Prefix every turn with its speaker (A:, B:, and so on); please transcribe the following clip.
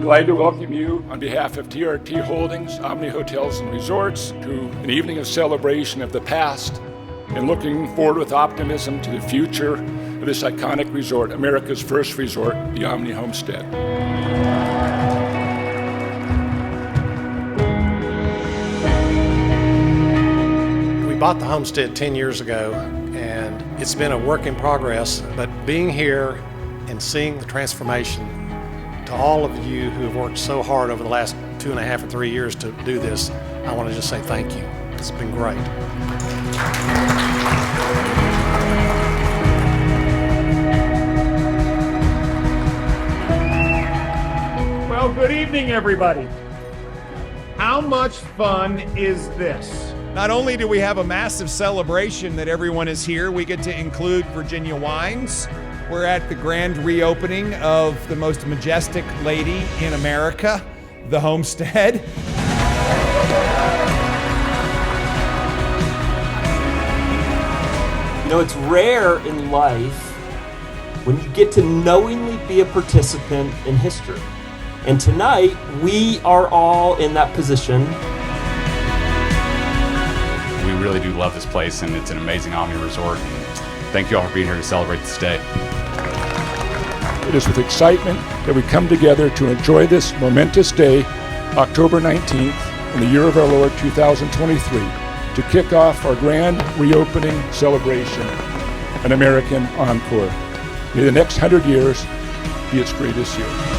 A: glad to welcome you on behalf of TRT Holdings, Omni Hotels and Resorts, to an evening of celebration of the past and looking forward with optimism to the future of this iconic resort, America's first resort, the Omni Homestead.
B: We bought the homestead 10 years ago, and it's been a work in progress, but being here and seeing the transformation, to all of you who have worked so hard over the last 2.5 or 3 years to do this, I want to just say thank you. It's been great.
C: Well, good evening, everybody. How much fun is this?
D: Not only do we have a massive celebration that everyone is here, we get to include Virginia wines. We're at the grand reopening of the most majestic lady in America, the Homestead.
E: You know, it's rare in life when you get to knowingly be a participant in history. And tonight, we are all in that position.
F: We really do love this place, and it's an amazing Omni Resort. Thank you all for being here to celebrate this day.
A: It is with excitement that we come together to enjoy this momentous day, October 19th, in the year of our Lord 2023, to kick off our grand reopening celebration, an American Encore. May the next 100 years be its greatest year.